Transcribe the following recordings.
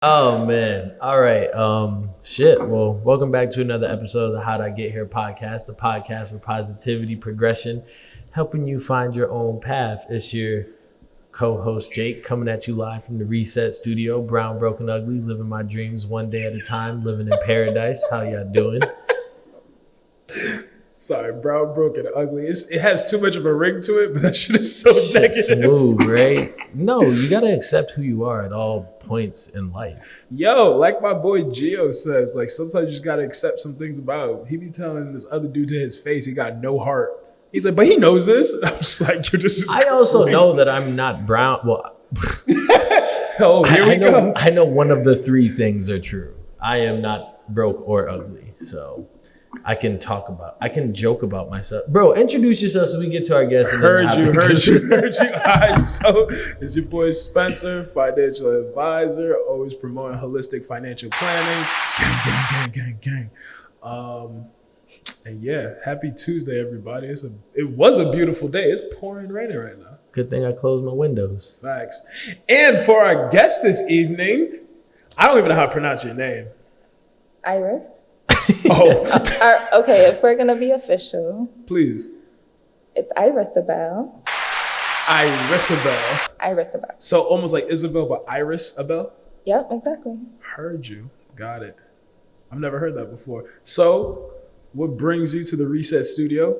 Oh man. All right. Shit. Well, welcome back to another episode of the How'd I Get Here podcast, the podcast for positivity, progression, helping you find your own path. It's your co-host Jake coming at you live from the Reset Studio, brown, broken, ugly, living my dreams one day at a time, living in paradise. How y'all doing? Sorry, brown, broken, ugly. It has too much of a ring to it, but that shit is so Shit negative. smooth, right? No, you gotta accept who you are at all points in life. Yo, like my boy Gio says, like sometimes you just gotta accept some things about him. He be telling this other dude to his face he got no heart. He's like, but he knows this. I'm just like, you're just. I also know that I'm not brown. Well, oh, here we go. I know one of the three things are true. I am not broke or ugly, so I can joke about myself. Bro, introduce yourself so we get to our guests. Heard you. All right, so it's your boy Spencer, financial advisor, always promoting holistic financial planning. Gang. And yeah, happy Tuesday, everybody. It was a beautiful day. It's pouring raining right now. Good thing I closed my windows. Facts. And for our guest this evening, I don't even know how to pronounce your name. Iris. Oh. Okay, if we're gonna be official, Please. it's Irisabel. Irisabel. So almost like Isabel, but Irisabel? Yep, exactly. Heard you. Got it. I've never heard that before. So what brings you to the Reset Studio?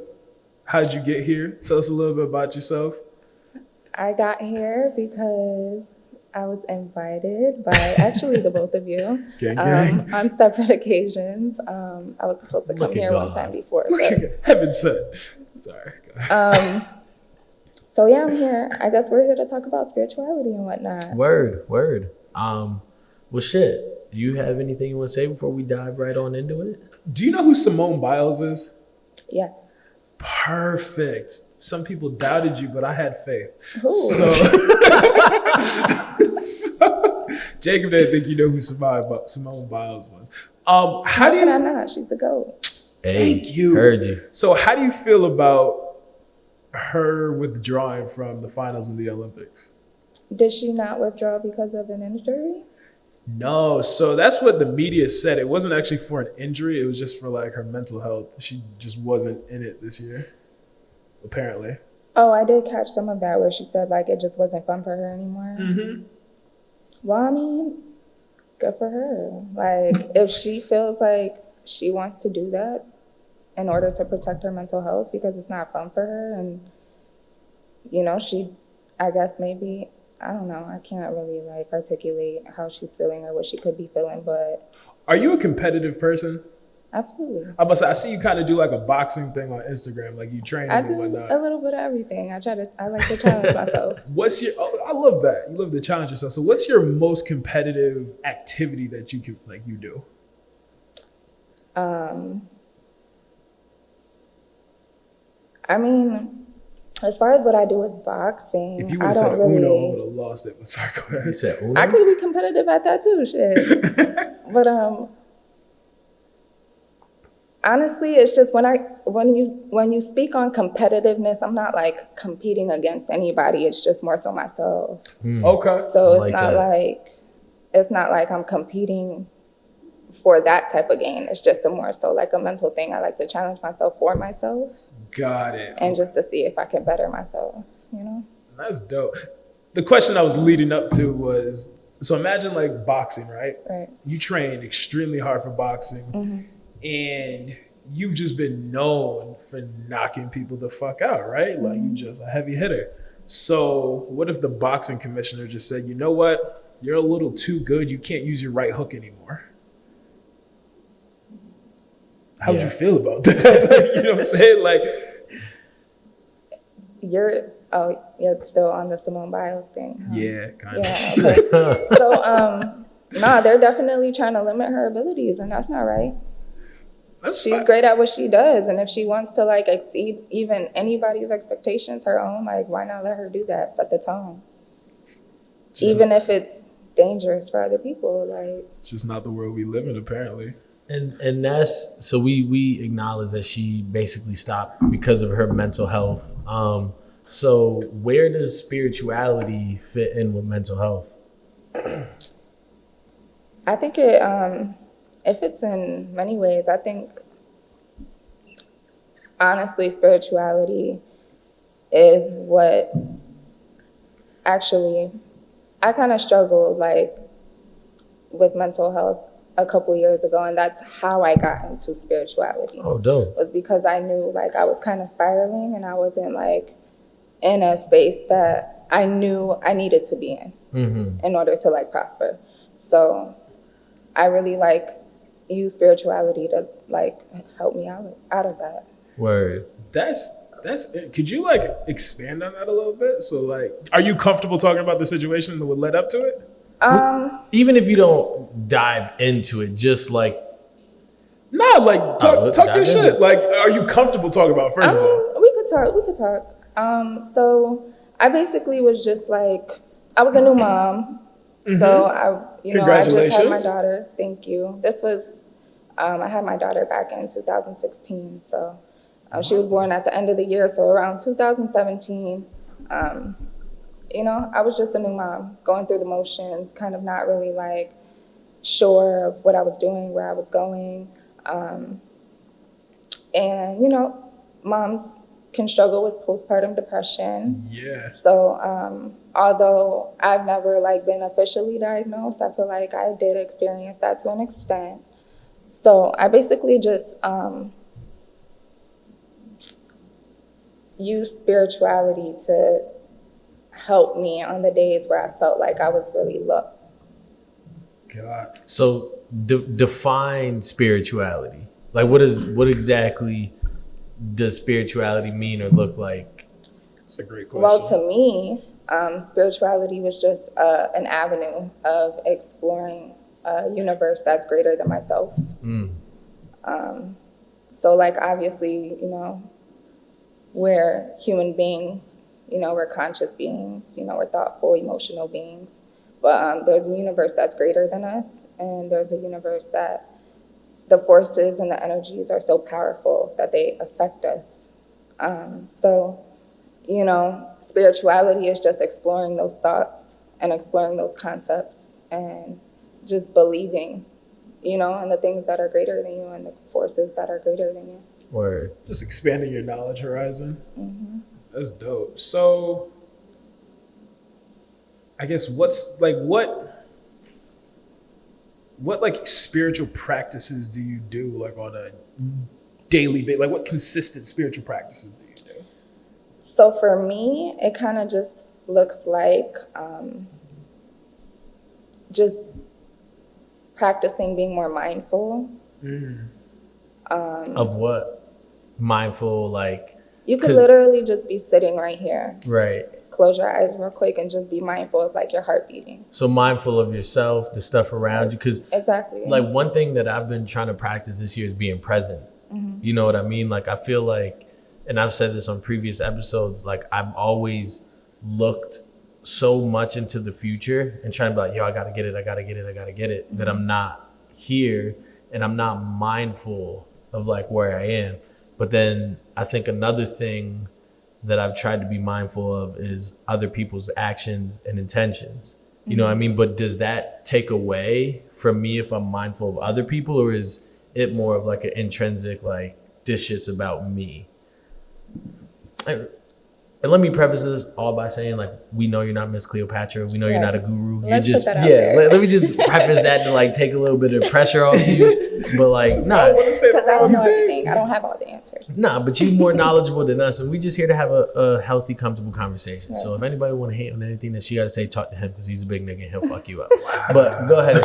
How'd you get here? Tell us a little bit about yourself. I got here because I was invited by actually the both of you Gang. on separate occasions. I was supposed to come Look at here God. one time before. Heaven said. Sorry. So yeah, I'm here. I guess we're here to talk about spirituality and whatnot. Word. Well, shit. Do you have anything you want to say before we dive right on into it? Do you know who Simone Biles is? Yes. Perfect. Some people doubted you, but I had faith. Ooh. So Jacob didn't think you know who Simone Biles was. How can I not? She's the GOAT. Hey, Thank you. Heard you. So how do you feel about her withdrawing from the finals of the Olympics? Did she not withdraw because of an injury? No, so that's what the media said. It wasn't actually for an injury. It was just for like her mental health. She just wasn't in it this year, apparently. Oh, I did catch some of that where she said like it just wasn't fun for her anymore. Mm-hmm. Well, I mean, good for her. Like if she feels like she wants to do that in order to protect her mental health because it's not fun for her, and I guess maybe, I don't know, I can't really like articulate how she's feeling or what she could be feeling, but Are you a competitive person? absolutely. I see you kind of do like a boxing thing on Instagram, like you train I and do whatnot. a little bit of everything. I like to challenge myself. I love that. You love to challenge yourself. So what's your most competitive activity that you do? I mean, as far as what I do with boxing, If you would I have said don't Uno, I really. would have lost it. But sorry, go You ahead. said Uno? I could be competitive at that too, shit. But honestly, it's just when you speak on competitiveness, I'm not like competing against anybody. It's just more so myself. Okay. So I it's like not that. it's not like I'm competing for that type of gain. It's just more so like a mental thing. I like to challenge myself for myself Got it. and just to see if I can better myself, That's dope. The question I was leading up to was, so imagine like boxing, right? Right. You train extremely hard for boxing and you've just been known for knocking people the fuck out, right? Like you just a heavy hitter. So what if the boxing commissioner just said, you know what? You're a little too good. You can't use your right hook anymore. How would Yeah. you feel about that? You know what I'm saying? Like, You're still on the Simone Biles thing, huh? yeah, kind Yeah, of. okay. So, they're definitely trying to limit her abilities, and that's not right. That's She's fine. great at what she does, and if she wants to like exceed even anybody's expectations, her own, like why not let her do that? Set the tone, even if it's dangerous for other people. Like It's just not the world we live in, apparently. And that's so we acknowledge that she basically stopped because of her mental health. So where does spirituality fit in with mental health? I think it fits in many ways. I think, honestly, spirituality is what actually, I kind of struggled like with mental health a couple years ago, and that's how I got into spirituality. Oh, dope. Was because I knew like I was kind of spiraling and I wasn't like in a space that I knew I needed to be in order to like prosper. So I really like use spirituality to like help me out of that. Word. That's could you like expand on that a little bit? So like, are you comfortable talking about the situation that would lead up to it? Even if you don't dive into it, just like Nah, like talk your shit. Like, are you comfortable talking about it, first of all? We could talk. So I basically was just like, I was a new mom. So I just had my daughter. Thank you. This was, I had my daughter back in 2016. So she was born at the end of the year. So around 2017, I was just a new mom going through the motions, kind of not really like sure of what I was doing, where I was going. And moms can struggle with postpartum depression. Yeah. So although I've never like been officially diagnosed, I feel like I did experience that to an extent. So I basically just use spirituality to help me on the days where I felt like I was really low. God. So define spirituality. Like what exactly does spirituality mean or look like? That's a great question. Well, to me, spirituality was just an avenue of exploring a universe that's greater than myself. So like obviously, we're human beings, we're conscious beings, we're thoughtful, emotional beings. But there's a universe that's greater than us, and there's a universe that the forces and the energies are so powerful that they affect us. So, spirituality is just exploring those thoughts and exploring those concepts and just believing, in the things that are greater than you and the forces that are greater than you. Word. Just expanding your knowledge horizon. That's dope. So I guess what like spiritual practices do you do like on a daily basis? Like what consistent spiritual practices do you do? So for me, it kind of just looks like just practicing being more mindful. Of what? Mindful, like you could literally just be sitting right here. Right. Close your eyes real quick and just be mindful of like your heart beating. So mindful of yourself, the stuff around you, because exactly, like one thing that I've been trying to practice this year is being present. You know what I mean? Like I feel like, and I've said this on previous episodes, like I've always looked so much into the future and trying to be like, yo, I gotta get it, that I'm not here and I'm not mindful of like where I am. But then I think another thing that I've tried to be mindful of is other people's actions and intentions. You know what I mean? But does that take away from me if I'm mindful of other people, or is it more of like an intrinsic, like this shit's about me? And let me preface this all by saying, like, we know you're not Miss Cleopatra. We know you're not a guru. Let's You're just, put that out there. let me just preface that to like take a little bit of pressure off you. But like, nah, because I don't know everything. I don't have all the answers. nah, but you're more knowledgeable than us, and we just here to have a healthy, comfortable conversation. So if anybody want to hate on anything that she got to say, talk to him because he's a big nigga and he'll fuck you up. But go ahead.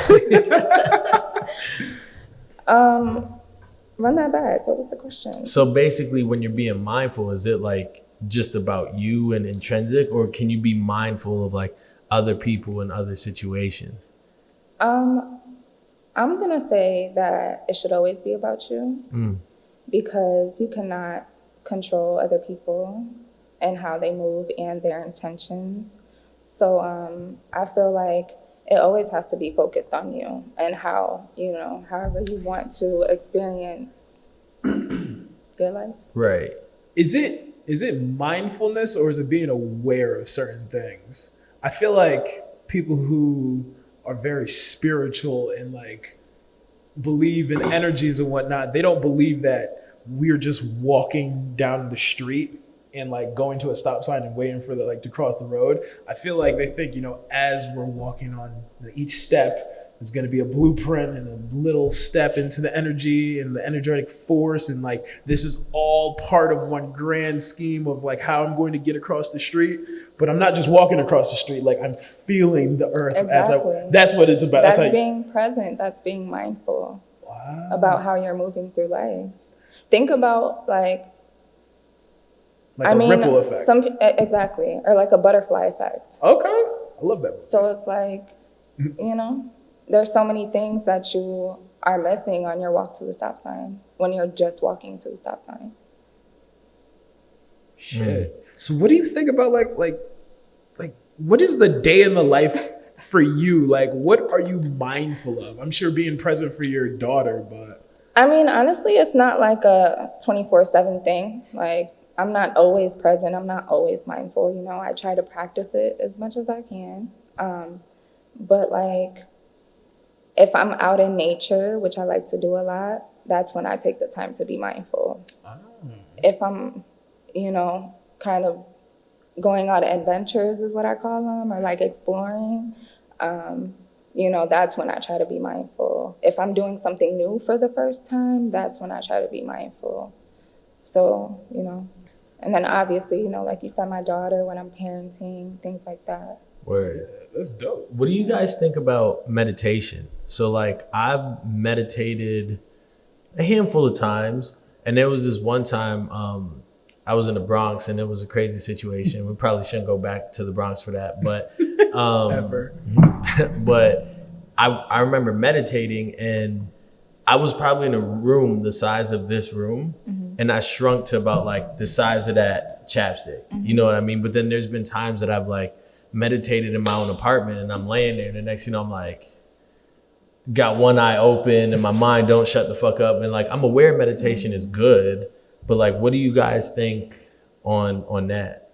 Run that back. What was the question? So basically, when you're being mindful, is it like just about you and intrinsic, or can you be mindful of like other people and other situations? I'm gonna say that it should always be about you, because you cannot control other people and how they move and their intentions. So I feel like it always has to be focused on you and how, however you want to experience your life. Right. Is it mindfulness, or is it being aware of certain things? I feel like people who are very spiritual and like believe in energies and whatnot, they don't believe that we're just walking down the street and like going to a stop sign and waiting for the like to cross the road. I feel like they think, you know, as we're walking on each step is going to be a blueprint and a little step into the energy and the energetic force, and like this is all part of one grand scheme of like how I'm going to get across the street. But I'm not just walking across the street, like I'm feeling the earth. Exactly. That's what it's about. That's being present. That's being mindful about how you're moving through life. Think about like a ripple effect. Exactly. Or like a butterfly effect. Okay. I love that. So it's like, you know, there's so many things that you are missing on your walk to the stop sign when you're just walking to the stop sign. Shit. So what do you think about like what is the day in the life for you? Like, what are you mindful of? I'm sure being present for your daughter, but I mean, honestly, it's not like a 24/7 thing. Like, I'm not always present. I'm not always mindful. You know, I try to practice it as much as I can. But like, if I'm out in nature, which I like to do a lot, that's when I take the time to be mindful. If I'm, you know, kind of going on adventures is what I call them, or like exploring, you know, that's when I try to be mindful. If I'm doing something new for the first time, that's when I try to be mindful. So, you know, and then obviously, you know, like you said, my daughter, when I'm parenting, things like that. Word. That's dope. What do you guys think about meditation? So like I've meditated a handful of times, and there was this one time I was in the Bronx and it was a crazy situation. We probably shouldn't go back to the Bronx for that, but Ever. but I remember meditating, and I was probably in a room the size of this room, and I shrunk to about like the size of that chapstick. You know what I mean? But then there's been times that I've like meditated in my own apartment, and I'm laying there, and the next thing you know, I'm like, got one eye open and my mind don't shut the fuck up. And like, I'm aware meditation is good, but like, what do you guys think on that?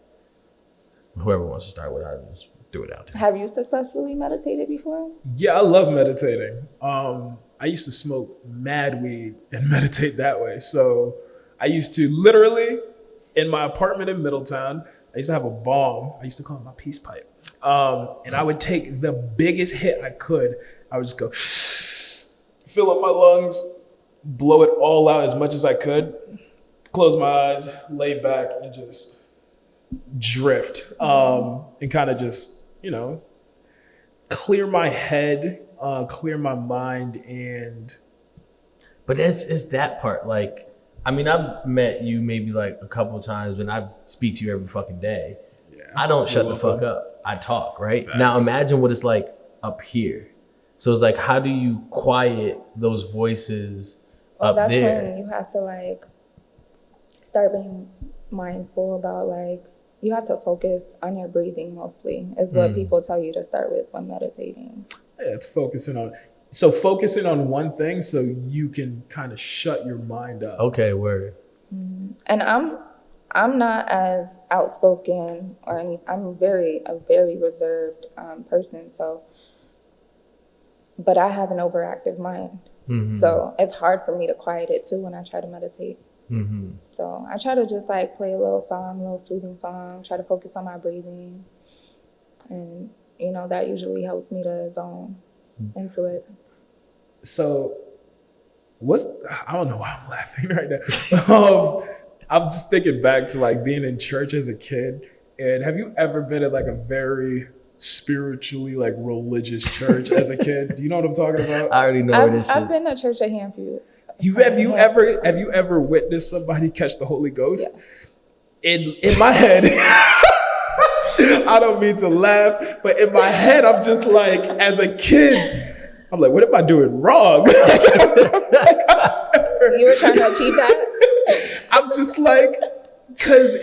Whoever wants to start with, I just threw it out there. Have you successfully meditated before? Yeah, I love meditating. I used to smoke mad weed and meditate that way. So I used to literally, in my apartment in Middletown, I used to have a bomb. I used to call it my peace pipe. And I would take the biggest hit I could. I would just go, fill up my lungs, blow it all out as much as I could, close my eyes, lay back, and just drift. And kind of just, you know, clear my head, clear my mind. And but it's that part. Like, I mean, I've met you maybe like a couple of times, when I speak to you every fucking day. yeah, I don't shut the fuck up. I talk, right? Facts. Now imagine what it's like up here. So it's like, how do you quiet those voices up that's there? when you have to like start being mindful about like, you have to focus on your breathing mostly, is what people tell you to start with when meditating. yeah, it's focusing on one thing so you can kind of shut your mind up. Okay, word. And I'm not as outspoken or any. I'm a very reserved person. So, but I have an overactive mind, so it's hard for me to quiet it too when I try to meditate. So I try to just like play a little soothing song. Try to focus on my breathing, and you know that usually helps me to zone into it. So I don't know why I'm laughing right now. I'm just thinking back to like being in church as a kid. And have you ever been at like a very spiritually like religious church as a kid? Do you know what I'm talking about? I already know where this I've shit. been to church a handful. Have you ever witnessed somebody catch the Holy Ghost? Yes. In my head, I don't mean to laugh, but in my head, I'm just like, as a kid, I'm like, what am I doing wrong? You were trying to achieve that? I'm just like, because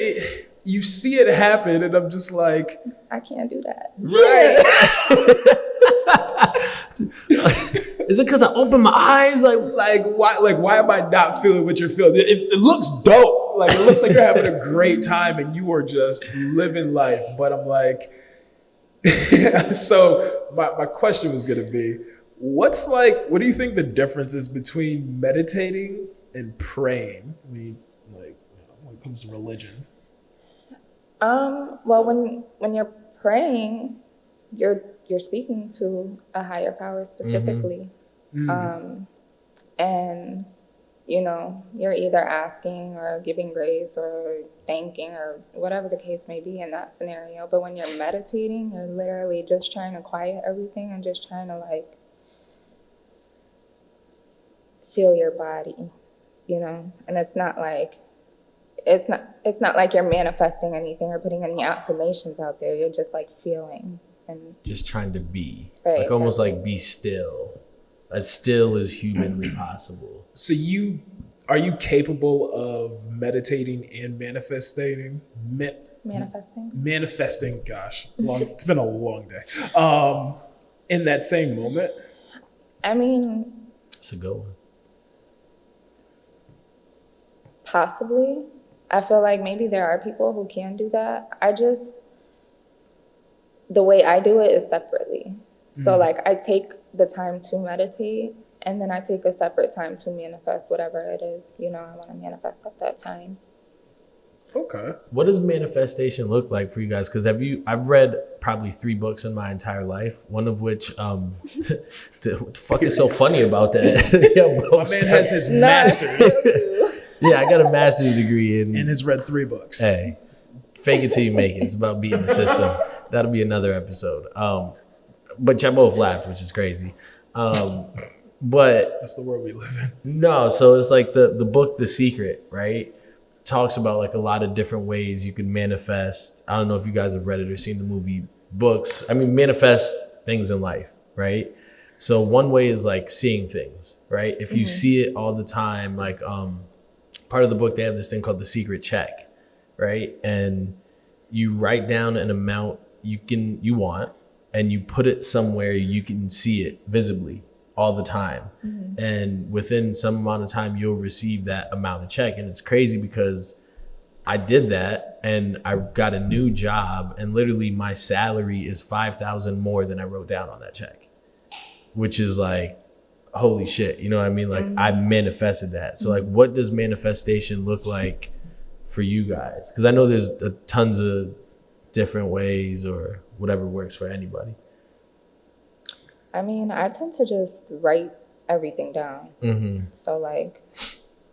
you see it happen, and I'm just like, I can't do that. right. Is it because I opened my eyes? Why am I not feeling what you're feeling? It looks dope. Like, it looks like you're having a great time and you are just living life. But I'm like, so my question was going to be, what do you think the difference is between meditating and praying when it comes to religion? Well, when you're praying, you're speaking to a higher power specifically. And you're either asking or giving grace or thanking or whatever the case may be in that scenario. But when you're meditating, you're literally just trying to quiet everything and just trying to like feel your body, and it's not like you're manifesting anything or putting any affirmations out there. You're just like feeling and just trying to be, right, like almost like be still as humanly possible. So are you capable of meditating and manifesting? Manifesting, gosh, it's been a long day. In that same moment? I mean, it's a good one. Possibly. I feel like maybe there are people who can do that. The way I do it is separately. So like I take the time to meditate and then I take a separate time to manifest whatever it is, I want to manifest at that time. Okay. What does manifestation look like for you guys? Because I've read probably 3 books in my entire life, one of which, what the fuck is so funny about that? Yeah, bro, my man has his master's. Yeah, I got a master's degree and has read 3 books. Hey, fake it till you make it. It's about beating the system. That'll be another episode. But y'all both laughed, which is crazy. But that's the world we live in. No, so it's like the book The Secret, right? Talks about like a lot of different ways you can manifest. I don't know if you guys have read it or seen the movie books. I mean, manifest things in life, right? So one way is like seeing things, right? If you see it all the time, like part of the book, they have this thing called the secret check, right? And you write down an amount you want, and you put it somewhere you can see it visibly all the time. And within some amount of time, you'll receive that amount of check. And it's crazy because I did that and I got a new job and literally my salary is $5,000 more than I wrote down on that check, which is like, holy shit. You know what I mean? Like I manifested that. So like, what does manifestation look like for you guys? Because I know there's tons of different ways or whatever works for anybody. I mean, I tend to just write everything down. So like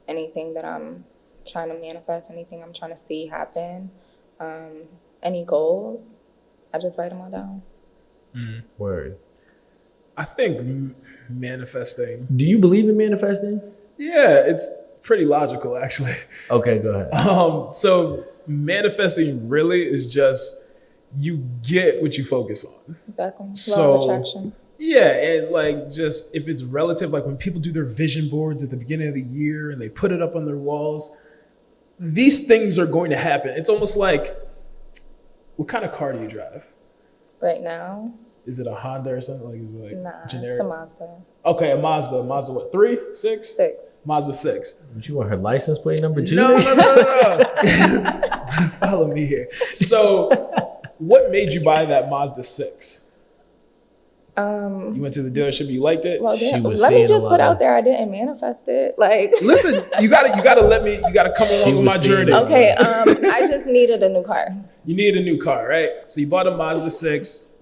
anything that I'm trying to manifest, anything I'm trying to see happen, any goals, I just write them all down. Word. I think manifesting. Do you believe in manifesting? Yeah, it's pretty logical actually. Okay, go ahead. So manifesting really is just you get what you focus on. Exactly. So, law of attraction. Yeah, and like just if it's relative, like when people do their vision boards at the beginning of the year and they put it up on their walls, these things are going to happen. It's almost like, what kind of car do you drive? Right now? Is it a Honda or something? Like, is it like nah, generic? It's a Mazda. Okay, a Mazda. Mazda what? 3? 6? 6. Mazda 6. But you want her license plate number 2? No. Follow me here. So what made you buy that Mazda 6? You went to the dealership, you liked it? Well, let me just put out there, I didn't manifest it. Like, listen, you gotta come along with my journey. Okay, I just needed a new car. You needed a new car, right? So you bought a Mazda 6.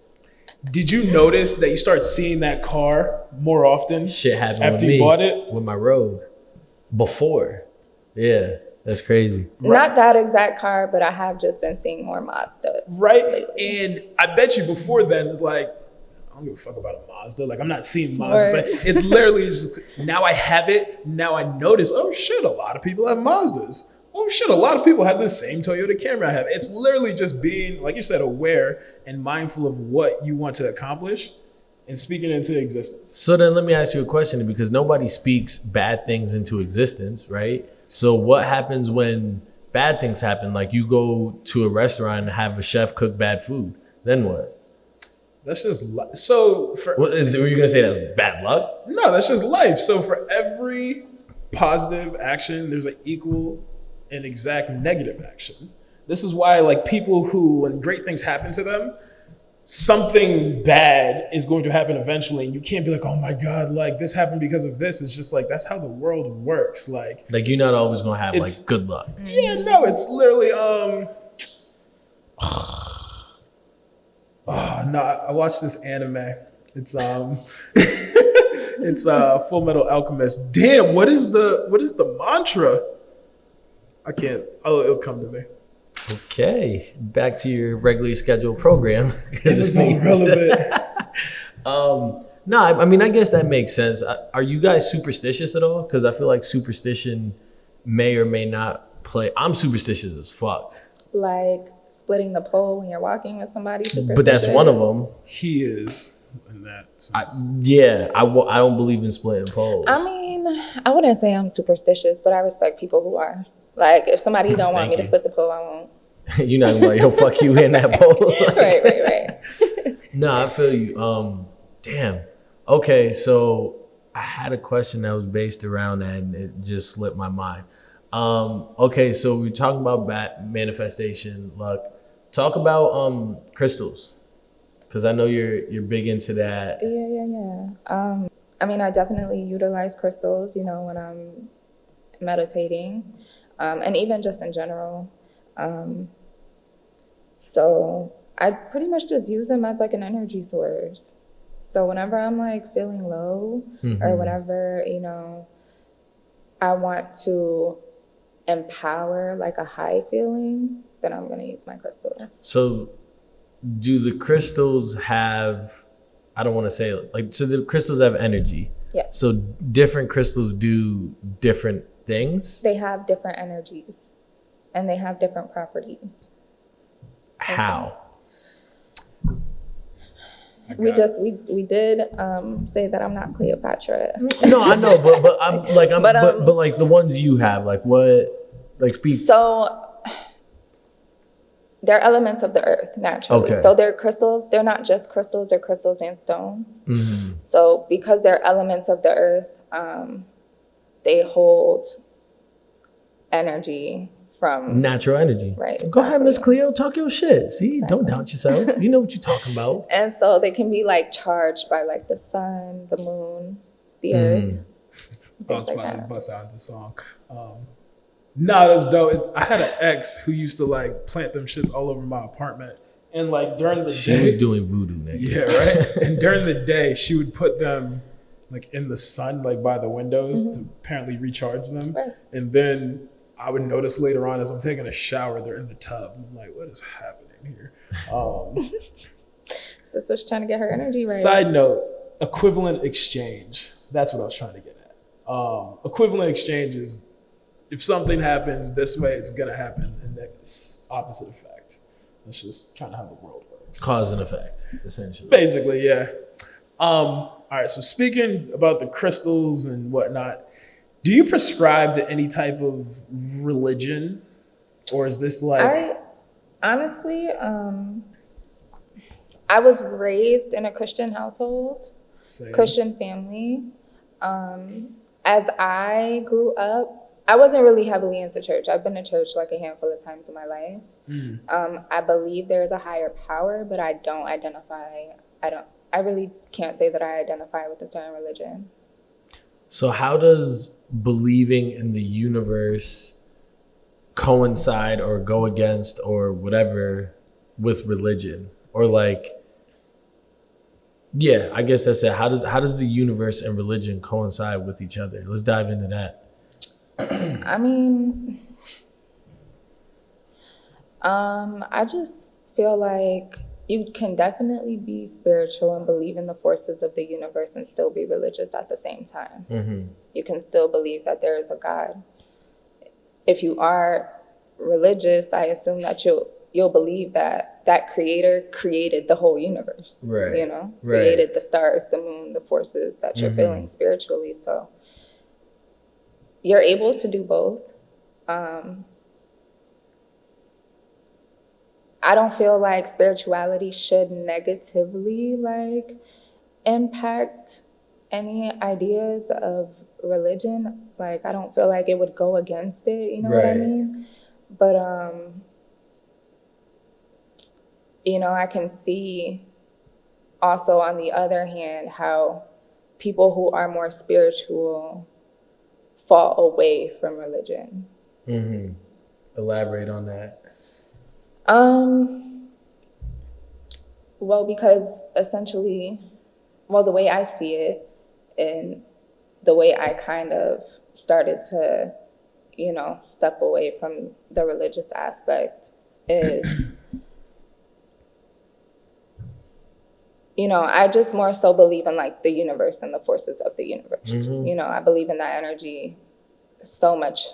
Did you notice that you start seeing that car more often? Shit happened after with you me bought it? with my Rogue before. Yeah, that's crazy. Not that exact car, but I have just been seeing more Mazdas. Right? Lately. And I bet you before then it's like, I don't give a fuck about a Mazda. Like, I'm not seeing Mazdas. Right. Like, it's literally just, now I have it. Now I notice, oh shit, a lot of people have Mazdas. Oh shit, a lot of people have the same Toyota Camry I have. It's literally just being, like you said, aware and mindful of what you want to accomplish and speaking it into existence. So then let me ask you a question, because nobody speaks bad things into existence, right? So what happens when bad things happen? Like you go to a restaurant and have a chef cook bad food. Then what? That's just so for. Were you gonna say that's bad luck? No, that's just life. So for every positive action, there's an equal and exact negative action. This is why, like, people who, when great things happen to them, something bad is going to happen eventually, and you can't be like, oh my God, like this happened because of this. It's just like, that's how the world works. Like you're not always gonna have like good luck. Yeah, no, it's literally no, I watched this anime. It's it's Full Metal Alchemist. Damn, what is the mantra? I can't. Oh, it'll come to me. Okay, back to your regularly scheduled program. It's irrelevant. No, I mean, I guess that makes sense. Are you guys superstitious at all? Because I feel like superstition may or may not play. I'm superstitious as fuck. Like splitting the pole when you're walking with somebody. But that's one of them. He is in that sense. I don't believe in splitting poles. I mean, I wouldn't say I'm superstitious, but I respect people who are. Like, if somebody don't want me to split the pole, I won't. You're not gonna like, yo, fuck you in that pole. Like, right. No, I feel you. Damn. Okay, so I had a question that was based around that, and it just slipped my mind. Okay, so we're talking about manifestation, luck. Talk about crystals, because I know you're big into that. Yeah. I mean, I definitely utilize crystals, when I'm meditating, and even just in general. So I pretty much just use them as like an energy source. So whenever I'm like feeling low, or whenever, I want to empower like a high feeling, then I'm going to use my crystals. So do the crystals have, I don't want to say like, so the crystals have energy. Yeah. So different crystals do different things? They have different energies and they have different properties. How? We did say that I'm not Cleopatra. No, I know, but I'm like but like the ones you have, like what, like speak. So they're elements of the earth naturally. Okay. So they're crystals. They're not just crystals. They're crystals and stones. Mm-hmm. So because they're elements of the earth, they hold energy from natural energy. Right. Go ahead, Miss Cleo, talk your shit. See, don't doubt yourself. You know what you're talking about. And so they can be like charged by like the sun, the moon, the earth. I was about to bust out into song. No, that's dope. I had an ex who used to like plant them shits all over my apartment. And like during the day. She was doing voodoo, nigga. Yeah, right? And during the day, she would put them like in the sun, like by the windows to apparently recharge them. Right. And then I would notice later on as I'm taking a shower, they're in the tub. I'm like, what is happening here? So she's trying to get her energy right. Side note, equivalent exchange. That's what I was trying to get at. Equivalent exchange is if something happens this way, it's going to happen in the opposite effect. That's just kind of how the world works. Cause and effect, essentially. Basically, yeah. All right, so speaking about the crystals and whatnot, do you prescribe to any type of religion? Or is this like... Honestly, I was raised in a Christian household, Christian family. As I grew up, I wasn't really heavily into church. I've been to church like a handful of times in my life. I believe there is a higher power, but I don't identify. I really can't say that I identify with a certain religion. So how does believing in the universe coincide or go against or whatever with religion? Or like, yeah, I guess that's it. How does the universe and religion coincide with each other? Let's dive into that. I mean, I just feel like you can definitely be spiritual and believe in the forces of the universe and still be religious at the same time. Mm-hmm. You can still believe that there is a God. If you are religious, I assume that you'll believe that that creator created the whole universe. Right. Created the stars, the moon, the forces that you're feeling spiritually. So you're able to do both. I don't feel like spirituality should negatively like impact any ideas of religion. Like, I don't feel like it would go against it, you know what I mean? But, I can see also on the other hand, how people who are more spiritual fall away from religion. Mm-hmm. Elaborate on that. Well, because essentially, well, the way I see it and the way I kind of started to, step away from the religious aspect is, I just more so believe in like the universe and the forces of the universe. Mm-hmm. I believe in that energy so much.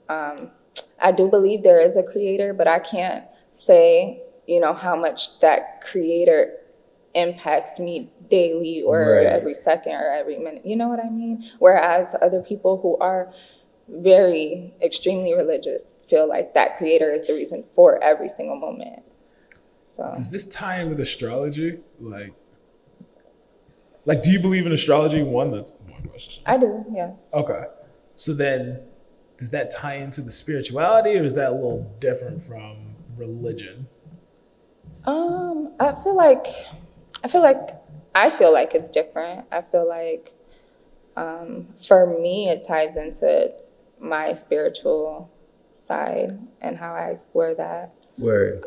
I do believe there is a creator, but I can't say, how much that creator impacts me daily or every second or every minute. You know what I mean? Whereas other people who are very extremely religious feel like that creator is the reason for every single moment. So does this tie in with astrology? Like, do you believe in astrology? That's one question. I do, yes. Okay. So then, does that tie into the spirituality, or is that a little different from religion? I feel like it's different. I feel like for me, it ties into my spiritual side and how I explore that. Word.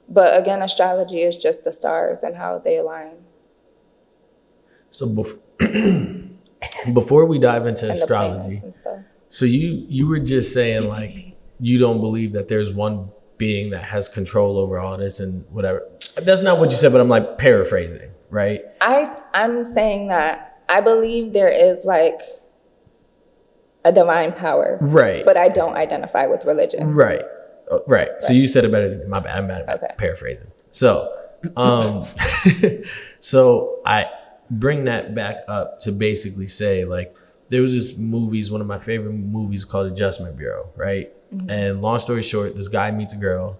But again, astrology is just the stars and how they align. So before we dive into And astrology, and stuff. so you were just saying like you don't believe that there's one being that has control over all this and whatever. That's not what you said, but I'm like paraphrasing, right? I'm saying that I believe there is like a divine power, Right. But I don't identify with religion, Right. Right. So you said it better than me. My bad. I'm bad about paraphrasing. So, so I bring that back up to basically say like there was this one of my favorite movies called Adjustment Bureau, right? Mm-hmm. And long story short, this guy meets a girl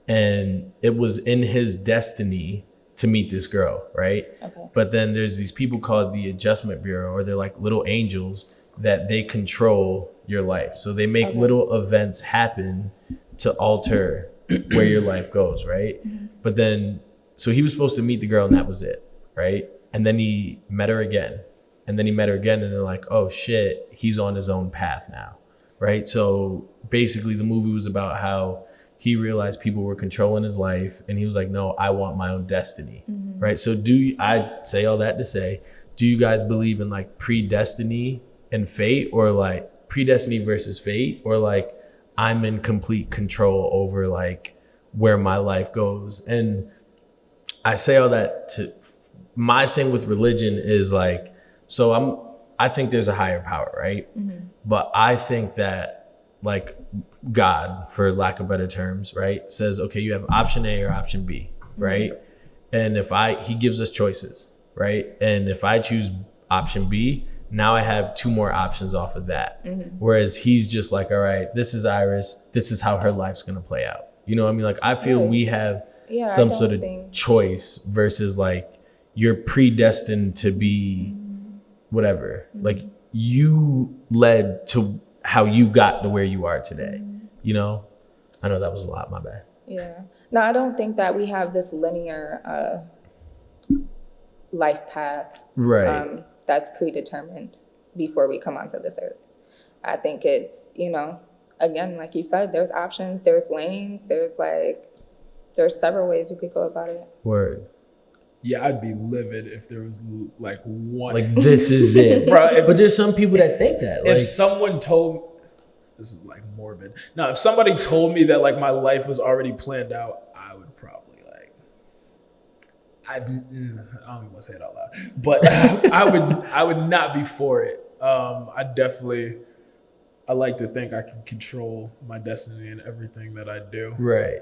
and it was in his destiny to meet this girl, right? Okay. But then there's these people called the Adjustment Bureau, or they're like little angels that they control your life. So they make little events happen to alter where your life goes, right? Mm-hmm. But then, so he was supposed to meet the girl and that was it, right? And then he met her again. And then he met her again and they're like, oh shit, he's on his own path now, right? So basically the movie was about how he realized people were controlling his life and he was like, no, I want my own destiny, right? So I say all that to say, do you guys believe in like predestiny and fate, or like predestiny versus fate, or like I'm in complete control over like where my life goes? And I say all that to, my thing with religion is like, so I think there's a higher power, right? Mm-hmm. But I think that like God, for lack of better terms, right, says, okay, you have option A or option B, right? Mm-hmm. And he gives us choices, right? And if I choose option B, now I have two more options off of that. Mm-hmm. Whereas he's just like, all right, this is Iris. This is how her life's going to play out. You know what I mean? Like, I feel we have some sort of choice versus like you're predestined to be whatever. Mm-hmm. Like you led to how you got to where you are today. Mm-hmm. You know? I know that was a lot. My bad. Yeah. No, I don't think that we have this linear life path. Right. That's predetermined before we come onto this earth. I think it's, again, like you said, there's options, there's lanes, there's several ways you could go about it. Word. Yeah, I'd be livid if there was like one. Like, this is it. Bro, but there's some people that think that. If someone told, this is like morbid. Now, if somebody told me that like my life was already planned out, I would probably I don't even want to say it out loud, but I would not be for it. I like to think I can control my destiny and everything that I do. Right.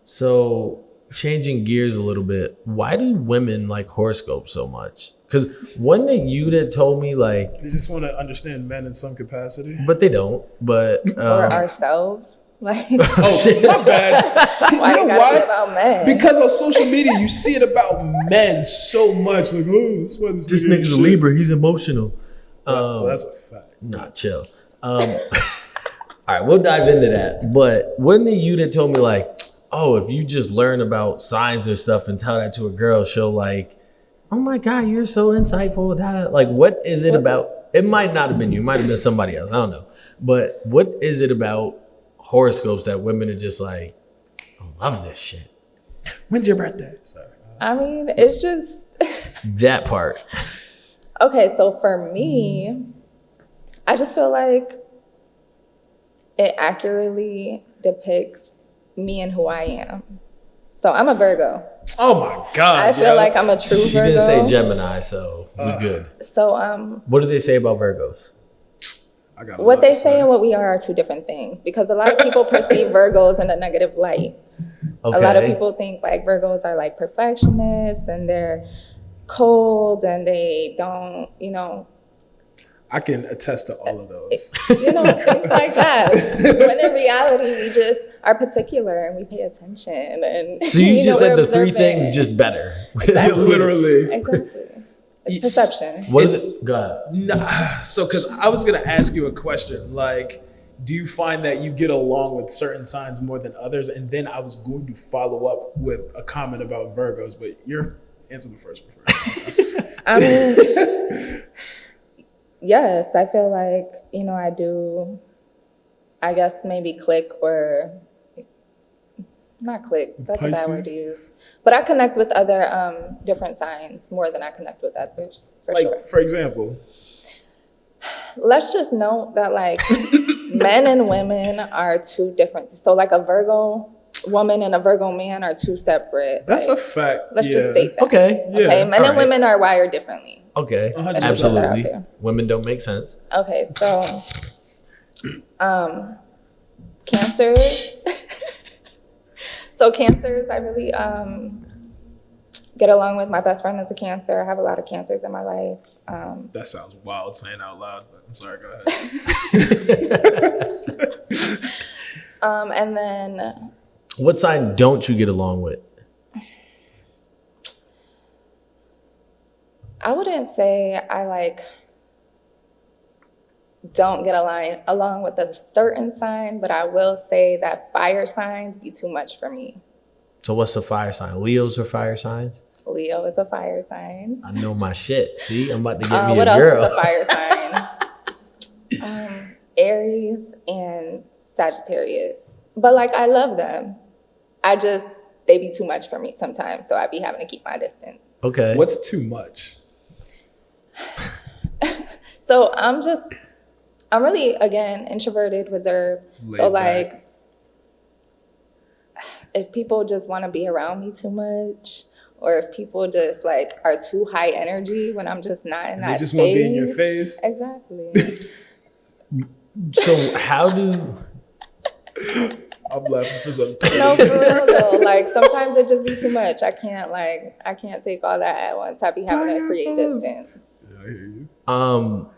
So changing gears a little bit, why do women like horoscopes so much? Because wasn't it you that told me like they just want to understand men in some capacity, but they don't. But or ourselves. Like, oh shit, my bad. Why you know why? About men? Because on social media you see it about men so much. Like, oh, this nigga's a Libra. He's emotional. Well, that's a fact. Nah, chill. All right, we'll dive into that. But wasn't it you that told me like, oh, if you just learn about signs or stuff and tell that to a girl, she'll like, oh my God, you're so insightful. That like, what is it about? It might not have been you. It might have been somebody else. I don't know. But what is it about horoscopes that women are just like, I love this shit? When's your birthday? Sorry. I mean, it's just that part. Okay, so for me, I just feel like it accurately depicts me and who I am. So I'm a Virgo. Oh my God. I feel like I'm a true Virgo. She didn't say Gemini, so we good. So what do they say about Virgos? What they say and what we are two different things, because a lot of people perceive Virgos in a negative light. Okay. A lot of people think like Virgos are like perfectionists and they're cold and they don't, you know. I can attest to all of those. You know, things like that. When in reality, we just are particular and we pay attention. And so you just said the observant. 3 things just better. Exactly. Literally. Exactly. It's perception. What is it? Go ahead. Nah, so, because I was going to ask you a question. Like, do you find that you get along with certain signs more than others? And then I was going to follow up with a comment about Virgos, but your answer the first preferred. I mean, yes, I feel like, you know, I do, I guess maybe click or not click. That's Pisces. A bad word to use. But I connect with other different signs more than I connect with others, for like, sure. For example? Let's just note that, like, men and women are two different. So, like, a Virgo woman and a Virgo man are two separate. That's like, a fact. Let's just state that. Okay. Yeah. Okay, men and women are wired differently. Okay, 100%. absolutely. Women don't make sense. Okay, so, Cancers. So Cancers, I really get along with. My best friend is a Cancer. I have a lot of Cancers in my life. That sounds wild saying out loud, but I'm sorry, go ahead. And then... What sign don't you get along with? I wouldn't say I like don't get along with a certain sign, but I will say that fire signs be too much for me. So what's a fire sign? Leos are fire signs? Leo is a fire sign. I know my shit. See, I'm about to get me what a girl. What else is a fire sign? Aries and Sagittarius. But like, I love them. They be too much for me sometimes, so I be having to keep my distance. Okay. What's too much? So I'm really, again, introverted, reserved. Laid so back. like, if people just want to be around me too much, or if people just like are too high energy when I'm just not in that They just space. want to be in your face. Exactly. So how do... I'm laughing for some No, for real though. Like, sometimes it just be too much. I can't take all that at once. I be having to create distance. Yeah, I hear you.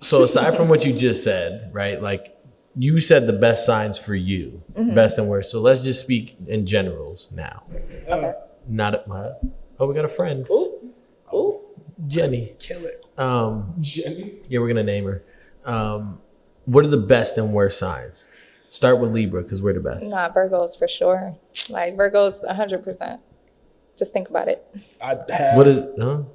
So aside from what you just said, right? Like, you said the best signs for you, best and worst. So let's just speak in generals now. Okay. We got a friend. Ooh. Jenny. Kill it. Jenny? Yeah, we're going to name her. What are the best and worst signs? Start with Libra, because we're the best. Nah, Virgos for sure. Like, Virgos 100%. Just think about it. I have what is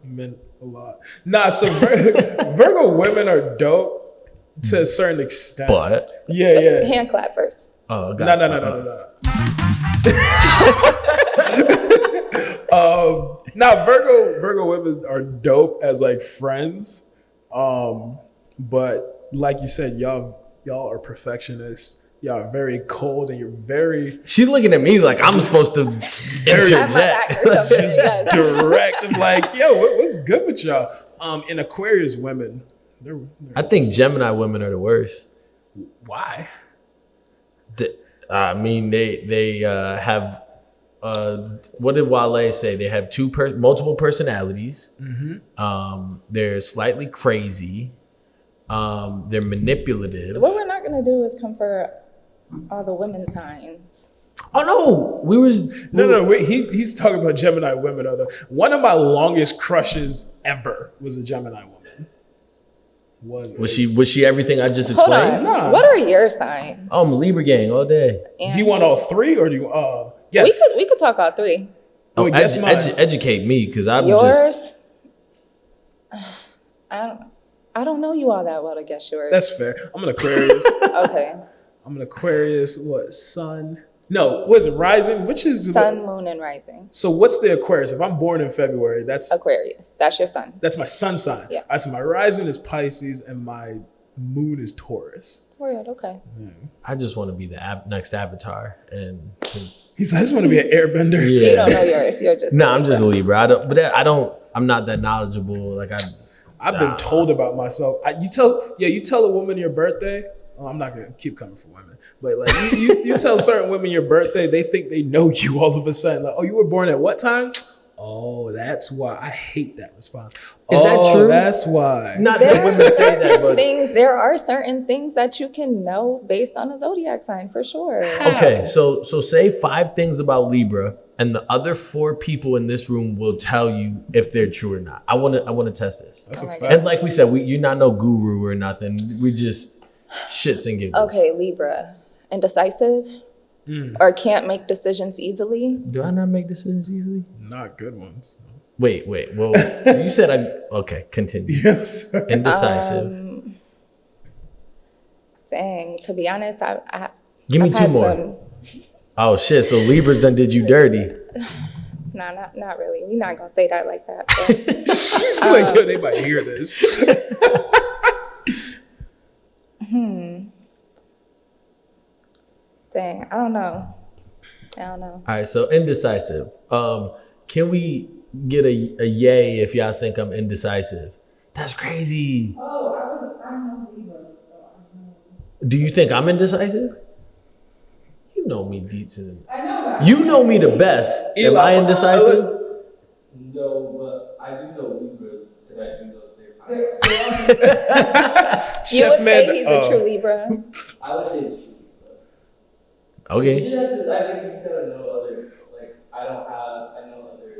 meant a lot. Nah, so Virgo women are dope to a certain extent. But yeah. Hand clap first. Oh, No. Virgo women are dope as like friends. But like you said, y'all are perfectionists. Y'all are very cold and you're very... She's looking at me like I'm supposed to interject. Direct. I'm like, yo, what's good with y'all? And Aquarius women, they're I think Gemini women are the worst. Why? I mean, they have... what did Wale say? They have multiple personalities. Mm-hmm. They're slightly crazy. They're manipulative. What we're not going to do is come for all the women signs. Oh no, he's talking about Gemini women. One of my longest crushes ever was a Gemini woman. Was she everything I just Hold explained? on. What are your signs? Oh, I'm a Libra gang all day. Do you want all three or do you yes? We could talk all three. Oh, guess mine. educate me, because I'm Yours. just. I don't know you all that well to guess yours. That's fair. I'm an Aquarius. Okay. I'm an Aquarius. What, sun? No, was it rising? Which is Sun, moon, and rising. So what's the Aquarius? If I'm born in February, that's Aquarius. That's your sun. that's my sun sign. Yeah. All right, so my rising is Pisces and my moon is Taurus. Weird. Okay. I just want to be the next Avatar, and since He's I just want to be an airbender. Yeah. You don't know yours. You're just. no, I'm just a Libra. I'm not that knowledgeable. Like I've been told about myself. You tell a woman your birthday. Oh, I'm not gonna keep coming for women, but like you tell certain women your birthday, they think they know you all of a sudden. Like, oh, you were born at what time? Oh, that's why. I hate that response. Is that true? That's why. not that women say that, but There are certain things that you can know based on a zodiac sign for sure. okay. So say 5 things about Libra, and the other 4 people in this room will tell you if they're true or not. I want to test this. That's a my fact. And like we said, you're not no guru or nothing. We just shits and giggles. Okay, Libra. Indecisive or can't make decisions easily. Do I not make decisions easily? Not good ones. Wait. Well, you said okay, continue. Yes. Indecisive. Dang, to be honest, Give me I've 2 had more. some- Oh shit! So Libras done did you dirty. Nah, not really. We're not gonna say that like that. But, She's like, yo, they might hear this. dang, I don't know. All right, so indecisive. Can we get a yay if y'all think I'm indecisive? That's crazy. I'm no Libra, so I know. Do you think I'm indecisive? You know me, Deetson. I know that. You know me the best. Am Eli, I indecisive? No, but I do know Libras, and I do know they're You would Chef say Man, he's a true Libra. I would say the truth. Okay. You have to, I think you gotta know other, like, I know other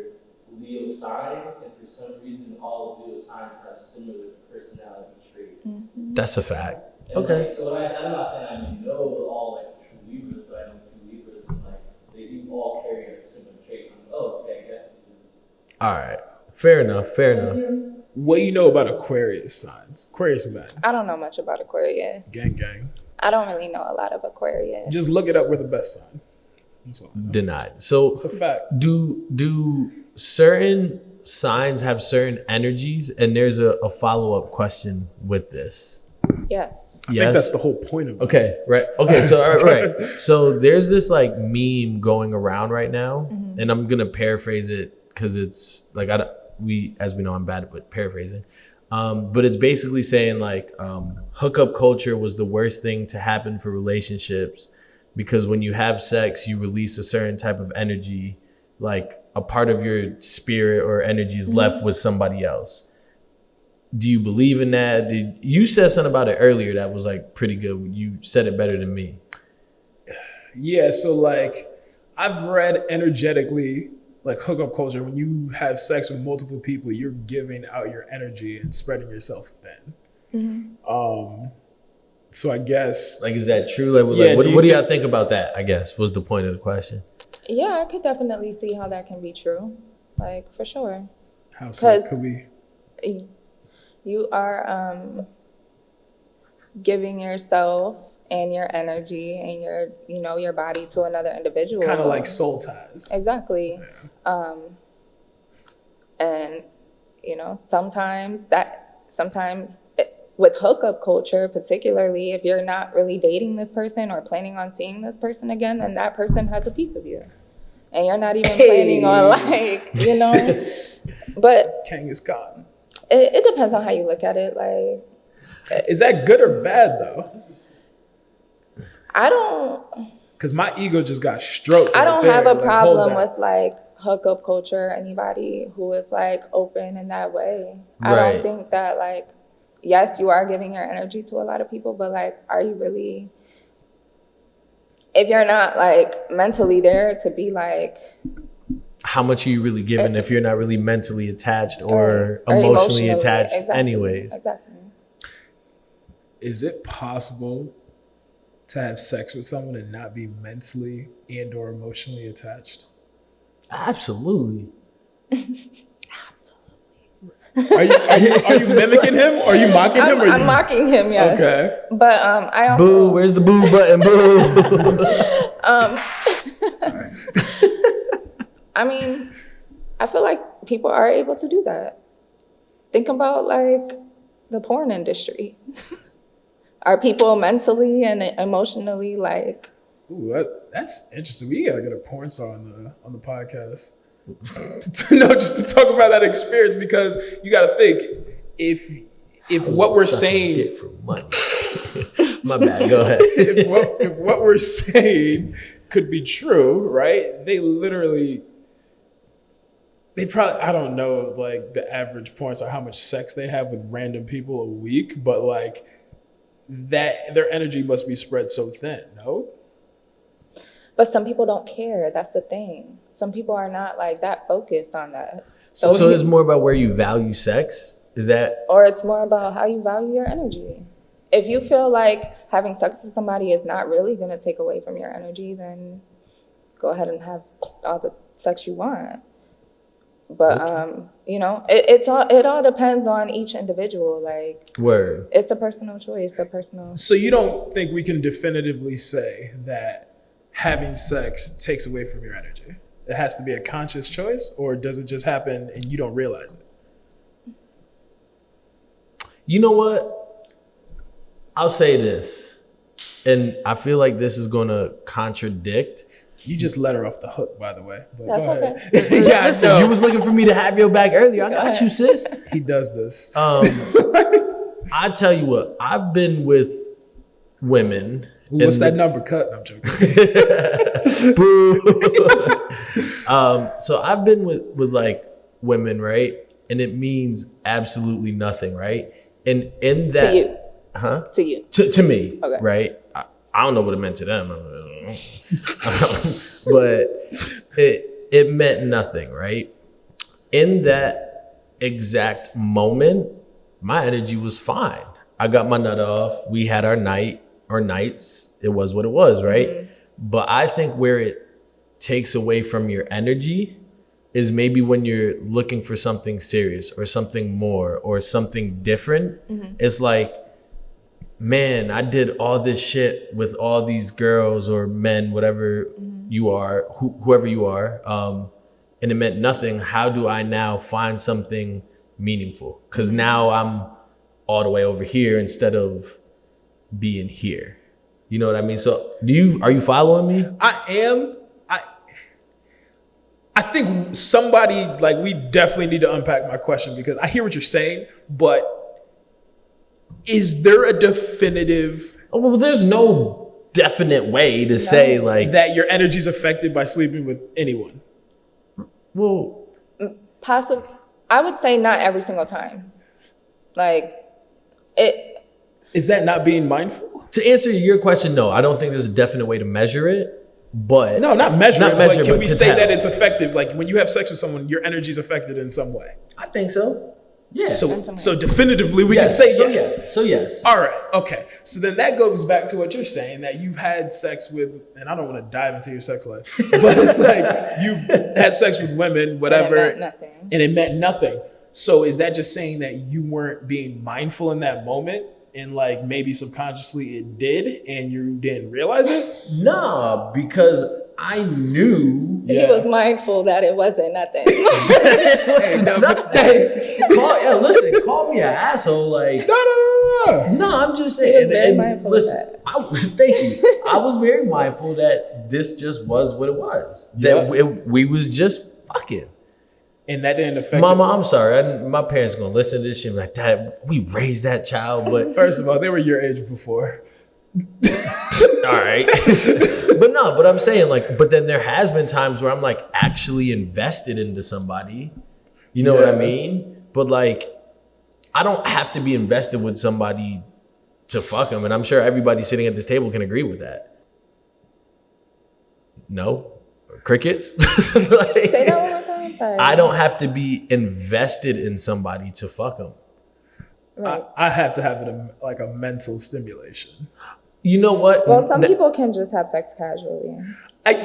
Leo signs, and for some reason, all of Leo signs have similar personality traits. That's a fact. And Okay. like, so I'm not saying I know all like true Libras, but I know true Libras, and like, they do all carry like similar traits. I'm like, oh, okay, I guess this is. All right. Fair enough. What do you know about Aquarius signs? Aquarius men. I don't know much about Aquarius. Gang. I don't really know a lot of Aquarius. Just look it up. We're the best sign. That's all I know. Denied. So It's a fact. do certain signs have certain energies? And there's a follow-up question with this. Yes. I think that's the whole point of it. Okay, right. Okay, so all right. So there's this like meme going around right now, and I'm gonna paraphrase it because it's like as we know, I'm bad at paraphrasing. But it's basically saying like hookup culture was the worst thing to happen for relationships because when you have sex, you release a certain type of energy, like a part of your spirit or energy is left with somebody else. Do you believe in that? You said something about it earlier that was like pretty good. You said it better than me. Yeah, so like I've read energetically, like hookup culture, when you have sex with multiple people, you're giving out your energy and spreading yourself thin. So I guess Like, is that true? Like, Yeah, what do you do y'all think about that? I guess was the point of the question. Yeah, I could definitely see how that can be true. Like, for sure. how so 'Cause- could we You are giving yourself and your energy and your body to another individual. kind of like soul ties. Exactly. And sometimes with hookup culture, particularly if you're not really dating this person or planning on seeing this person again, then that person has a piece of you. And you're not even planning on but Kang is gone. it depends on how you look at it. Like, Is that good or bad though? I don't Because my ego just got stroked. I right don't there. have a Like, hold problem that. with like hookup culture, anybody who is like open in that way. I Right. don't think that like, yes, you are giving your energy to a lot of people, but like, are you really, if you're not like mentally there to be like, How much are you really giving if you're not really mentally attached or or emotionally attached exactly, anyways? Exactly. is it possible to have sex with someone and not be mentally and or emotionally attached? Absolutely. Are you mimicking him? Are you mocking him? I'm mocking him, yes. Okay. But I also Boo, where's the boo button? Boo. Sorry. I mean, I feel like people are able to do that. Think about like the porn industry. Are people mentally and emotionally like? Ooh, that's interesting. We gotta get a porn star on the podcast. No, just to talk about that experience, because you gotta think if what we're saying. Get for money. My bad. Go ahead. if what we're saying could be true, right? They probably, I don't know, like the average porn star, how much sex they have with random people a week, but like that their energy must be spread so thin, no? But some people don't care. That's the thing. Some people are not like that focused on that. So it's more about where you value sex? Is that? Or it's more about how you value your energy. If you feel like having sex with somebody is not really going to take away from your energy, then go ahead and have all the sex you want. But Okay. it all depends on each individual. Like, Word. it's a personal choice, a personal. So you don't think we can definitively say that having sex takes away from your energy? It has to be a conscious choice, or does it just happen and you don't realize it? You know what? I'll say this, and I feel like this is going to contradict. You just let her off the hook, by the way. But That's go ahead. okay. Yeah, I Listen, know. you was looking for me to have your back earlier. I Go got ahead. you, sis. He does this. I tell you what, I've been with women. What's and that number cut? No, I'm joking. Boo. So I've been with like women, right? And it means absolutely nothing, right? And in that, To you. huh? To you. To me, Okay. right? I don't know what it meant to them, but it meant nothing, right? In that exact moment, my energy was fine. I got my nut off. We had our night or nights. It was what it was, right? Mm-hmm. But I think where it takes away from your energy is maybe when you're looking for something serious or something more or something different. Mm-hmm. It's like, man, I did all this shit with all these girls or men, whatever you are, whoever you are, and it meant nothing. How do I now find something meaningful? Because now I'm all the way over here instead of being here. You know what I mean? So are you following me? I am. I think somebody, like, we definitely need to unpack my question, because I hear what you're saying, but is there a definitive Oh, well, there's no definite way to say like that your energy is affected by sleeping with anyone? well, I would say not every single time. Like, it. Is that not being mindful? to answer your question, no, I don't think there's a definite way to measure it. But No, not measure Not it, measure, but can but we to say tell. that it's effective? Like, when you have sex with someone, your energy is affected in some way. I think so. Yeah. So definitively, we can Yes. say So yes. So yes. All right, okay. So then that goes back to what you're saying, that you've had sex with, and I don't want to dive into your sex life, but it's like you've had sex with women, whatever, meant nothing. and it meant nothing. So is that just saying that you weren't being mindful in that moment, and like maybe subconsciously it did, and you didn't realize it? Nah, because I knew. He was mindful that it wasn't nothing. Listen, no, but- listen, call me an asshole. Like, No. no, I'm just He saying. was very mindful of listen, thank you. I was very mindful that this just was what it was. That we was just fucking. And that didn't affect Mama, I'm sorry. My parents gonna listen to this shit like, Dad, we raised that child, but First of all, they were your age before. all right. but I'm saying like, but then there has been times where I'm like actually invested into somebody. You know what I Yeah. mean? But like, I don't have to be invested with somebody to fuck them. And I'm sure everybody sitting at this table can agree with that. No? Crickets? Like, Say that one more time. Sorry. I don't have to be invested in somebody to fuck them. Right. I have to have it like a mental stimulation. You know what? Well, some people can just have sex casually.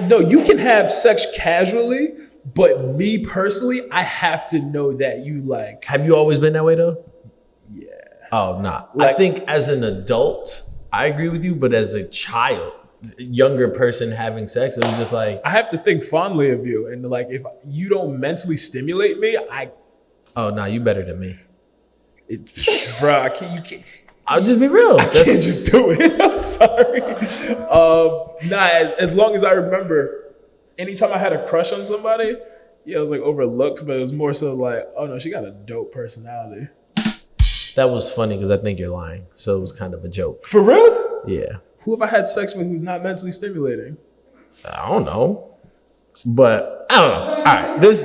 No, you can have sex casually, but me personally, I have to know that you like. Have you always been that way though? Yeah. Oh, nah. Like- I think as an adult, I agree with you, but as a child, younger person having sex, it was just like, I have to think fondly of you, and like if you don't mentally stimulate me, oh, nah, you better than me. bro, I can't. You can't. I'll just be real. I can't just do it. I'm sorry. As long as I remember, anytime I had a crush on somebody, yeah, it was like over looks, but it was more so like, oh no, she got a dope personality. That was funny because I think you're lying. So it was kind of a joke. For real? Yeah. Who have I had sex with who's not mentally stimulating? I don't know. But I don't know. All right. This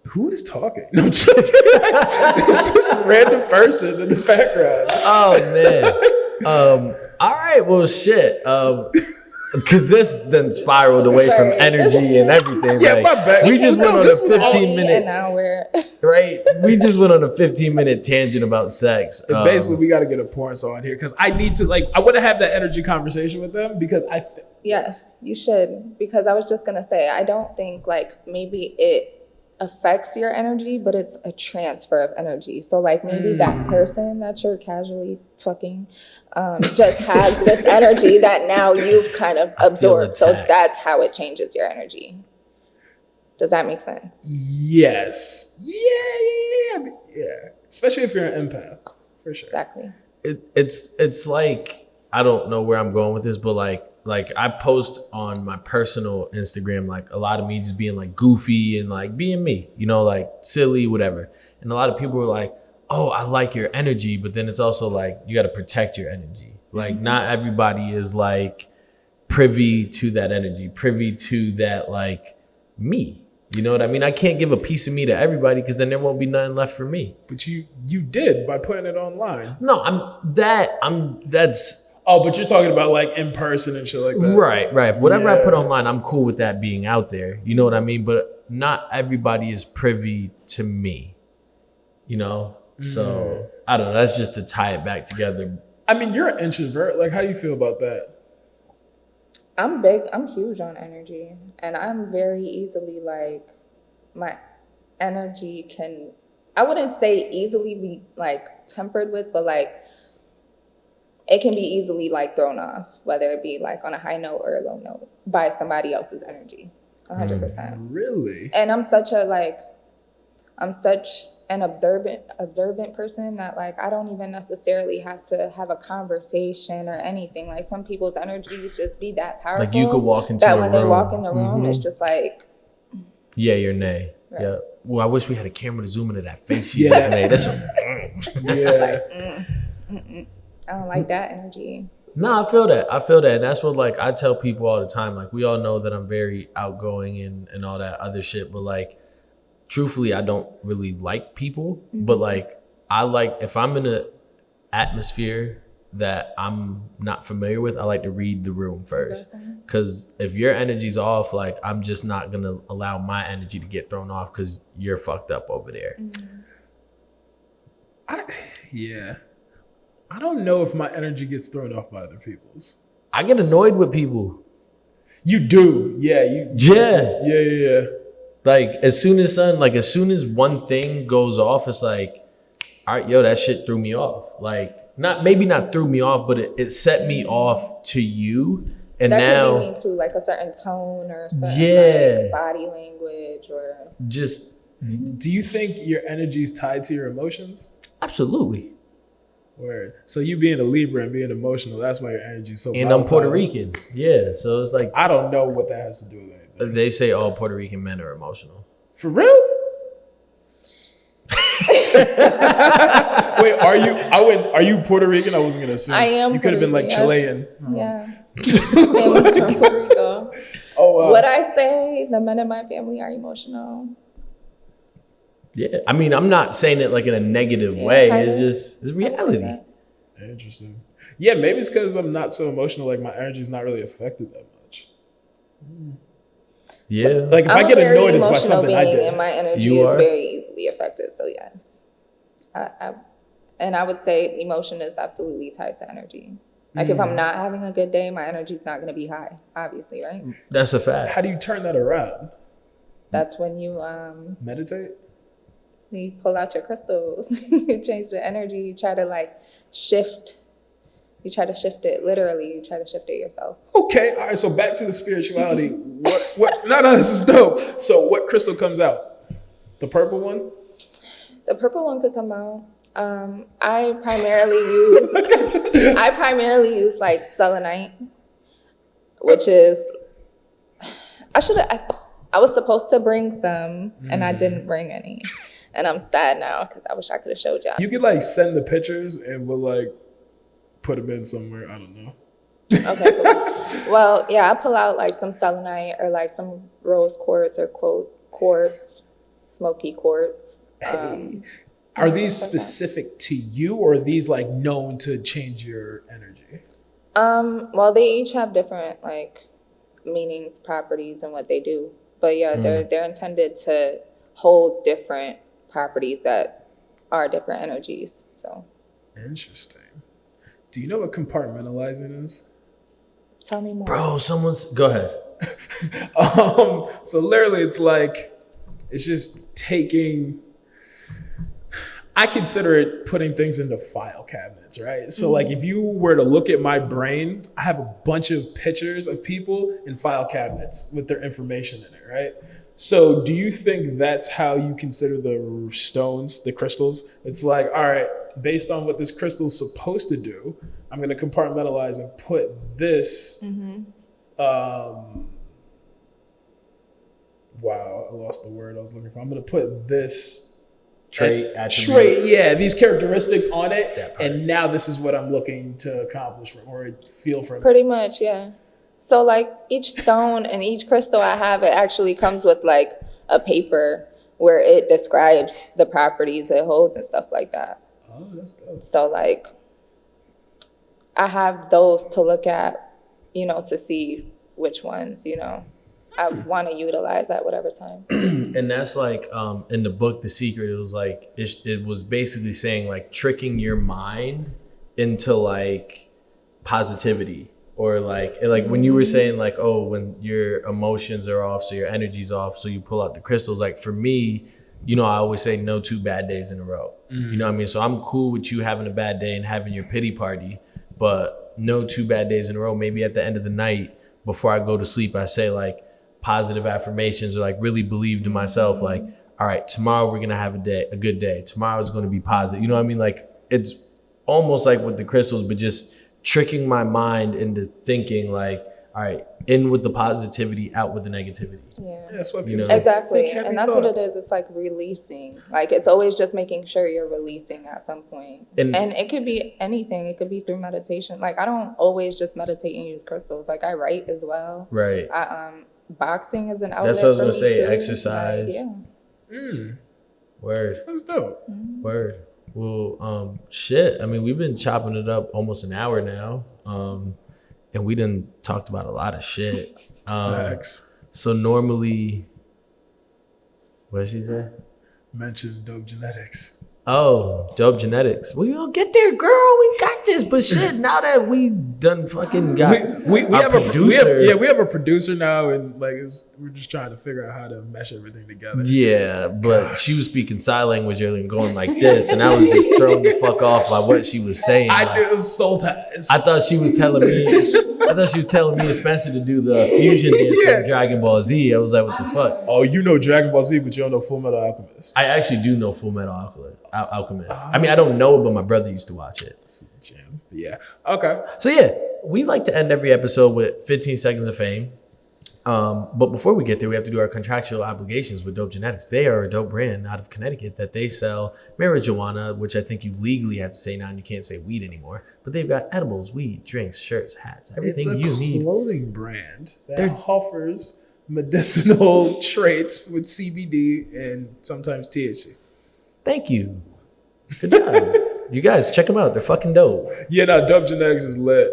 Who is talking? No, I'm joking. It's just a random person in the background. oh man. All right, well shit. Because this then spiraled away from energy and everything. Yeah, like, my bad. We just went on a This was all- 15-minute An hour. right? We just went on a 15-minute tangent about sex. Basically, we got to get a porn star on here because I need to I want to have that energy conversation with them because Yes, you should. Because I was just going to say, I don't think like maybe it affects your energy, but it's a transfer of energy. So like maybe that person that you're casually fucking just has this energy that now you've kind of absorbed. So that's how it changes your energy. Does that make sense? yes, yeah. Especially if you're an empath, for sure. Exactly. It's like, I don't know where I'm going with this, but like I post on my personal Instagram, like a lot of me just being like goofy and like being me, you know, like silly, whatever. And a lot of people are like, oh, I like your energy. But then it's also like, you got to protect your energy. Like not everybody is like privy to that energy, privy to that, like me. You know what I mean? I can't give a piece of me to everybody because then there won't be nothing left for me. But you did by putting it online. No, that's Oh, but you're talking about like in person and shit like that. right. Whatever I Yeah. put online, I'm cool with that being out there. You know what I mean? But not everybody is privy to me, you know? So I don't know. That's just to tie it back together. I mean, you're an introvert. Like, how do you feel about that? I'm big. I'm huge on energy. And I'm very easily like, my energy can, I wouldn't say easily be like tempered with, but like, it can be easily like thrown off, whether it be like on a high note or a low note by somebody else's energy, 100%. Really? And I'm such an observant person that like, I don't even necessarily have to have a conversation or anything. Like some people's energies just be that powerful. Like you could walk into that a when room. they walk in the room, it's just like, Yeah, you're nay. Right. Yeah. Well, I wish we had a camera to zoom into that face she Yeah. just made. That's Yeah. I don't like that energy. No, I feel that. And that's what like I tell people all the time. Like we all know that I'm very outgoing and all that other shit. But like truthfully, I don't really like people. But like I like if I'm in an atmosphere that I'm not familiar with, I like to read the room first. Because if your energy's off, like I'm just not gonna allow my energy to get thrown off because you're fucked up over there. Yeah. I don't know if my energy gets thrown off by other people's. I get annoyed with people. You do. Yeah. Yeah. Like as soon as one thing goes off, it's like, all right, yo, that shit threw me off. Like maybe not threw me off, but it set me off to you. And that now could be me too, like a certain tone or a certain like, body language or just Do you think your energy is tied to your emotions? absolutely. Word. So you being a Libra and being emotional, that's why your energy is so And I'm volatile. Puerto Rican. Yeah. So it's like I don't know what that has to do with anything. they say all Puerto Rican men are emotional. For real? Wait, are you Puerto Rican? I wasn't gonna assume. I am You could have been like Puerto Chilean. yeah. Family from Puerto Rico. Oh wow. Would I say the men in my family are emotional? Yeah. I mean, I'm not saying it like in a negative Yeah, way. kinda. It's reality. Interesting. Yeah, maybe it's because I'm not so emotional. Like my energy is not really affected that much. Yeah. Like if I'm I get a very annoyed, it's by emotional something I being, did. and my energy You is are? very negatively affected. So yes, and I would say emotion is absolutely tied to energy. Like if I'm not having a good day, my energy's not going to be high, obviously, right? That's a fact. How do you turn that around? That's when you Meditate? you pull out your crystals, you change the energy, you try to like shift. You try to shift it, literally, you try to shift it yourself. Okay, all right, so back to the spirituality. No, this is dope. So what crystal comes out? The purple one? The purple one could come out. I primarily use like selenite, which is I was supposed to bring some and I didn't bring any. And I'm sad now because I wish I could have showed y'all. You could like send the pictures and we'll like put them in somewhere. I don't know. Okay, cool. Well, yeah, I pull out like some selenite or like some rose quartz or quartz, smoky quartz. Are these specific to you or are these like known to change your energy? Well, they each have different like meanings, properties, and what they do. But yeah, they're intended to hold different properties that are different energies. So interesting. Do you know what compartmentalizing is? Tell me more. Bro, go ahead. So literally it's just taking, I consider it putting things into file cabinets, right? So like if you were to look at my brain, I have a bunch of pictures of people in file cabinets with their information in it, right? So do you think that's how you consider the stones, the crystals? It's like, all right, based on what this crystal is supposed to do, I'm going to compartmentalize and put this. Wow, I lost the word I was looking for. I'm going to put this trait, these characteristics on it, and now this is what I'm looking to accomplish or feel from it. Pretty much, yeah. So like each stone and each crystal I have, it actually comes with like a paper where it describes the properties it holds and stuff like that. Oh, that's dope. So like I have those to look at, to see which ones, I want to utilize at whatever time. And that's like in the book The Secret, it was like it was basically saying like tricking your mind into like positivity, or like when you were saying like, oh, when your emotions are off, so your energy's off, so you pull out the crystals. Like for me, I always say no 2 bad days in a row. You know what I mean? So I'm cool with you having a bad day and having your pity party, but no 2 bad days in a row. Maybe at the end of the night before I go to sleep, I say like positive affirmations or like really believe to myself, like, all right, tomorrow we're gonna have a good day. Tomorrow's gonna be positive. You know what I mean? Like it's almost like with the crystals, but just tricking my mind into thinking like, all right, in with the positivity, out with the negativity. Yeah, that's what people say. Exactly, and that's what it is. It's like releasing. Like it's always just making sure you're releasing at some point. And it could be anything. It could be through meditation. Like I don't always just meditate and use crystals. Like I write as well. Right. Boxing is an outlet. That's what I was gonna say. Too. Exercise. Like, yeah. Word. That's dope. Word. Well, shit. I mean, we've been chopping it up almost an hour now. And we done talked about a lot of shit. Facts. So normally, what did she say? Mention dope genetics. Oh, dope genetics. We'll get there, girl. We got this. But shit, now that we done fucking got we have a producer. We have a producer now, and like we're just trying to figure out how to mesh everything together. Yeah, but she was speaking sign language earlier and going like this, and I was just thrown the fuck off by what she was saying. I knew it was soul ties. I thought she was telling me and Spencer to do the fusion dance from Dragon Ball Z. I was like, what the fuck? Oh, you know Dragon Ball Z, but you don't know Full Metal Alchemist. I actually do know Full Metal Alchemist. I mean, I don't know it, but my brother used to watch it. Yeah. Okay. So yeah, we like to end every episode with 15 seconds of fame. But before we get there, we have to do our contractual obligations with Dope Genetics. They are a dope brand out of Connecticut that they sell marijuana, which I think you legally have to say now, and you can't say weed anymore. But they've got edibles, weed, drinks, shirts, hats, everything you need. It's a clothing brand that offers medicinal traits with CBD and sometimes THC. Thank you. Good job. You guys, check them out. They're fucking dope. Yeah, no, Dope Genetics is lit.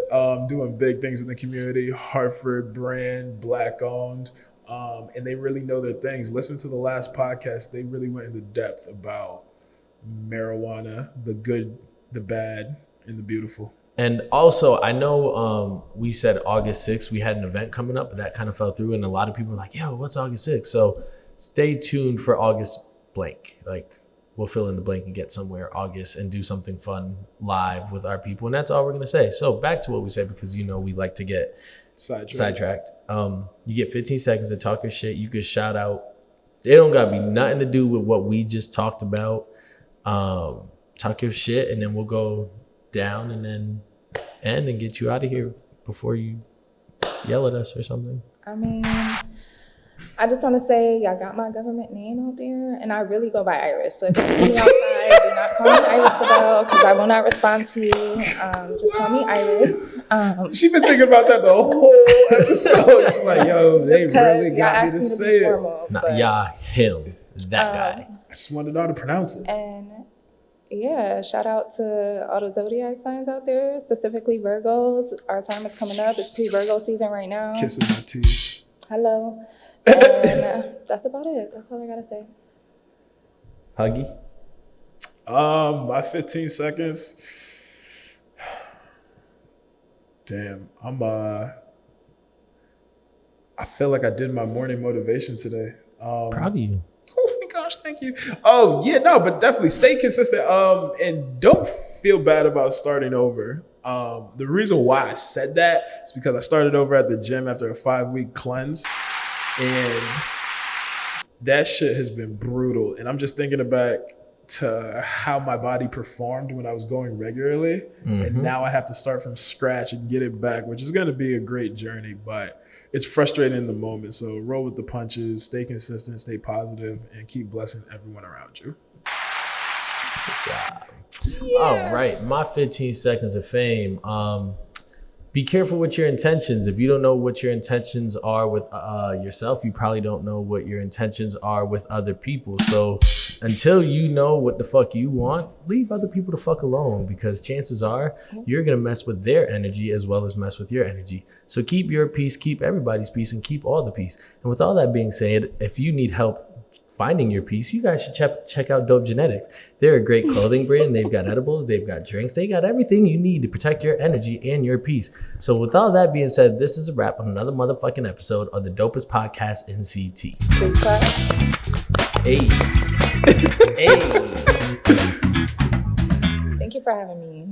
Doing big things in the community. Hartford brand, black owned. and they really know their things. Listen to the last podcast. They really went into depth about marijuana, the good, the bad, and the beautiful. And also, I know we said August 6th, we had an event coming up, but that kind of fell through. And a lot of people were like, yo, what's August 6th? So stay tuned for August blank. Like, we'll fill in the blank and get somewhere August and do something fun live with our people. And that's all we're going to say. So back to what we said, because, you know, we like to get sidetracked. You get 15 seconds to talk your shit. You could shout out. It don't got to be nothing to do with what we just talked about. Talk your shit, and then we'll go down and then end and get you out of here before you yell at us or something. I mean, I just want to say y'all got my government name out there, and I really go by Iris. So if you see me outside, do not call me Iris Isabel, because I will not respond to you. Just call me Iris. She's been thinking about that the whole episode. She's like, yo, they really got me to say it. Him, that guy. I just wanted to know how to pronounce it. And yeah, shout out to all the zodiac signs out there, specifically Virgos. Our time is coming up. It's pre-Virgo season right now. Kissing my teeth. Hello. And that's about it. That's all I gotta say. Huggy? My 15 seconds. Damn, I feel like I did my morning motivation today. Proud of you. Oh my gosh, thank you. Oh yeah, no, but definitely stay consistent. And don't feel bad about starting over. The reason why I said that is because I started over at the gym after a 5-week cleanse, and that shit has been brutal. And I'm just thinking back to how my body performed when I was going regularly, and now I have to start from scratch and get it back, which is going to be a great journey, but it's frustrating in the moment. So roll with the punches, stay consistent, stay positive, and keep blessing everyone around you. Good job. Yeah. All right, my 15 seconds of fame. Be careful with your intentions. If you don't know what your intentions are with yourself, you probably don't know what your intentions are with other people. So until you know what the fuck you want, leave other people the fuck alone, because chances are you're going to mess with their energy as well as mess with your energy. So keep your peace, keep everybody's peace, and keep all the peace. And with all that being said, if you need help finding your peace, you guys should check out Dope Genetics. They're a great clothing brand. They've got edibles, they've got drinks, they got everything you need to protect your energy and your peace. So with all that being said, this is a wrap on another motherfucking episode of the dopest podcast in CT. Hey. Thank you for having me.